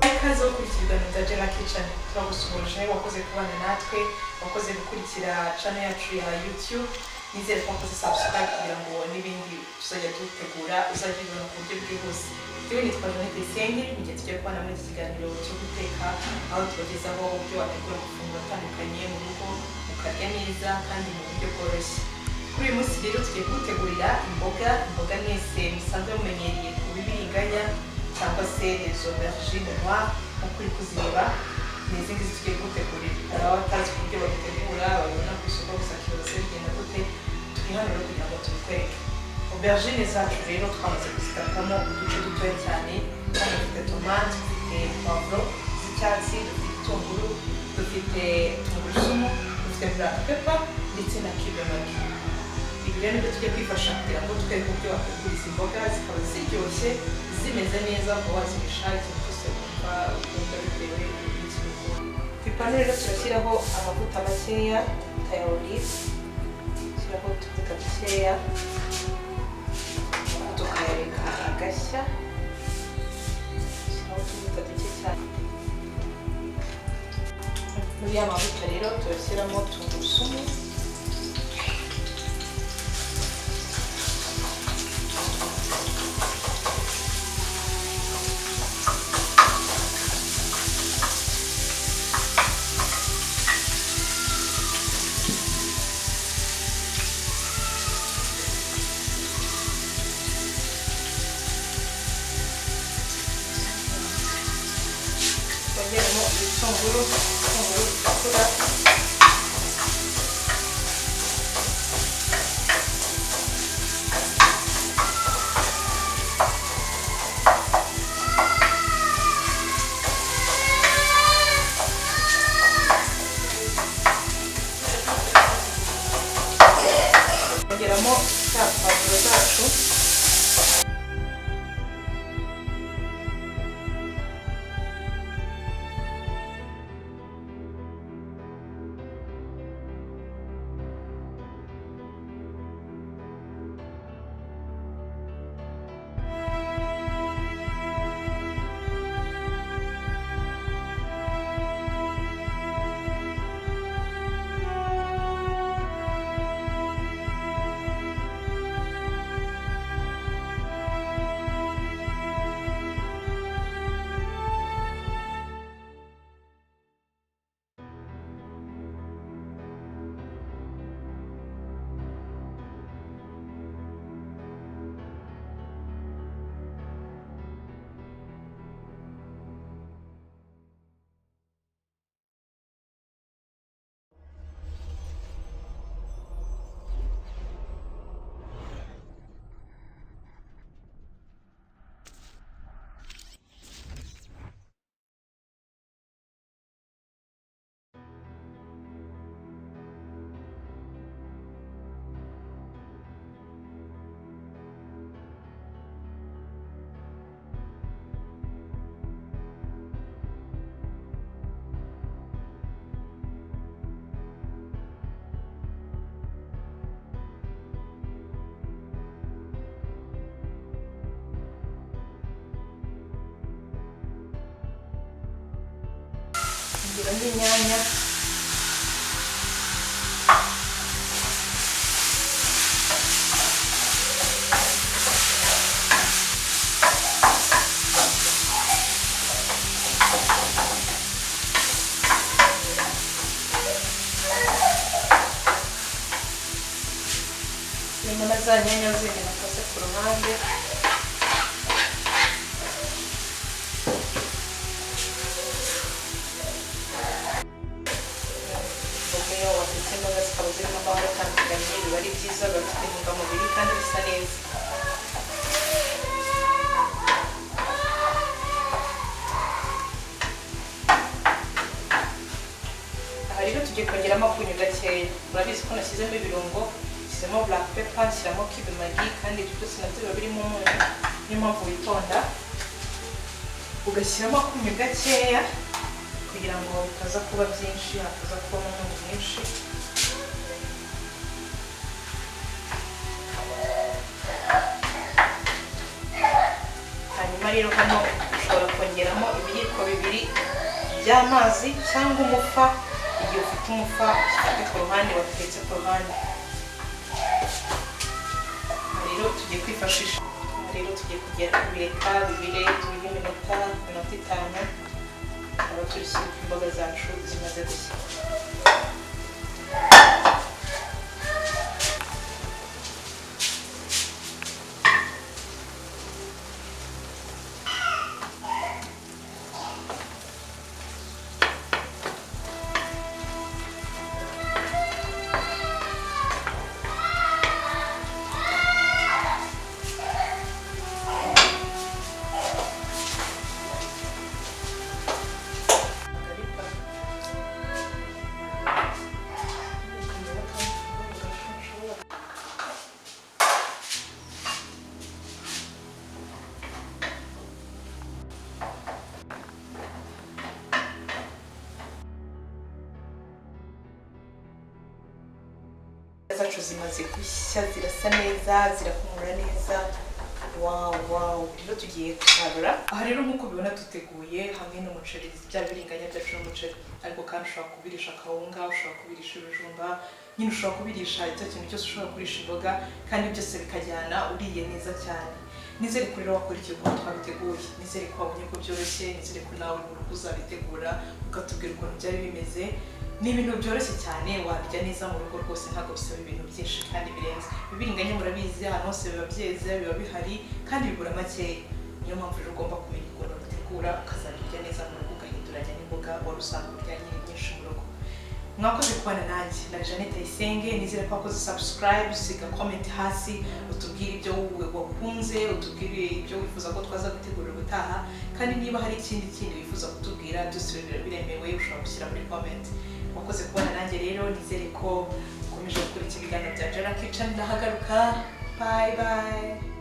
Ikaze ukurikirwa na Dajela Kitchen. Turagusuhuje wakoze kubana natwe, wakoze gukurikira channel yacu ya YouTube. Nizere ko wakoze subscribe kugira ngo n'ibindi tuzajya dutegura uzajya ubibona ku buryo bwihuse. Yewe nitwa Jeanette Senge, ngiye tugiye kubana muri iki kiganiro cyo guteka, aho tubagezaho uburyo wategura amafunguro atandukanye mu rugo ukarya neza kandi mu buryo bworoshye. Kuri uyu munsi rero tugiye gutegurira imboga mwese musanzwe mumenyereye ku bibiriganya cyangwa se les aubergines noires nk'uko uri kuzireba. N'izi ngizi tugiye gutegurira, hari abatazi uburyo babitegura babibona ku isoko gusa kibazo bigenda gute, turi hano rero kugira ngo tubikwereke. Aubergines zacu rero twamaze kuzikatamo uduce dutoya cyane, hano dufite tomate, dufite poivro z'icyatsi, dufite igitunguru, dufite tungurusumu, dufite black pepper ndetse na cube magi. Ibi rero nibyo tugiye kwifasha kugira ngo twereke uburyo wategura izi mboga zikaba ziryoshye zimeze neza, ukaba wazirisha ikintu cyose wumva bitewe n'ikintu. Ku ipanu rero turashyiraho amavuta makeya ya olive, turashyiraho utuvuta dukeya tukayareka agashya, turashyiraho utuvuta duke cyane. Muri ya mavuta rero turashyiramo tungurusumu, twongeramo ibitunguru bitukura, twongeramo za pavuro zacu, ongeramo inyanya, irimo na za nyanya zindi nakase ku ruhande. Imboga zikaba zirimo amabara atandukanye, biba ari byiza, biba bifite intungamubiri kandi bisa neza. Aha rero tugiye kongeramo akunyu gakeya, murabizi ko nashyizemo ibirungo, nshyizemo black pepper, nshyiramo cube magi, kandi ibyo byose nabyo biba birimo umunyu, niyo mpamvu witonda ugashyiramo akunyu gakeya kugira ngo bitaza kuba byinshi, hataza kubamo umunyu mwinshi. rero hano ushobora kongeramo ibiyiko bibiri by'amazi cyangwa umufa igihe ufite umufa ufite ku ruhande wateretse ku ruhande. Rero tugiye kwifashisha rero tugiye kugera kubireka bibire iminota 5 aba turishyira imboga zacu zimaze gushya. zacu zimaze gushya zirasa neza zirahumura neza. Wow, rero tugiye gusarura. Aha rero nkuko bibona tuteguye hamwe n'umuceri bya biringanya byacu n'umuceri, ariko kandi ushobora kubirisha kawunga, ushobora kubirisha ibijumba, nyine ushobora kubirisha icyo kintu cyose, ushobora kubirisha imboga, kandi byose bikajyana uriye neza cyane. Nizere ko rero wakurikiye uko twabiteguye, nizere ko wabonye ko byoroshye, nizere ko nawe mu rugo uzabitegura ukatubwira ukuntu byari bimeze. Ni ibintu byoroshye cyane, wabijya neza mu rugo rwose, ntabwo bisaba ibintu byinshi kandi birenze. Ibiringanya murabizi ahantu hose biba byeze, biba bihari kandi bigura makeya. Niyo mpamvu rero ugomba kumenya ukuntu ubitegura ukazabirya neza mu rugo, ugahinduranya n'imboga wari usanzwe urya nyinshi mu rugo. Mwakoze kubana nanjye na Jeannette Ayisenge, nizere ko wakoze subscribe, siga comment hasi utubwire ibyo wakunze, utubwire ibyo wifuza ko twaza gutegura ubutaha, kandi niba hari ikindi wifuza kutubwira byose biremewe, ushobora gushyira muri comment. Wakoze kubana nanjye rero, nizere ko ukomeje gukurikira ibiganiro bya Jara Kitchen. Ndahagaruka, bye.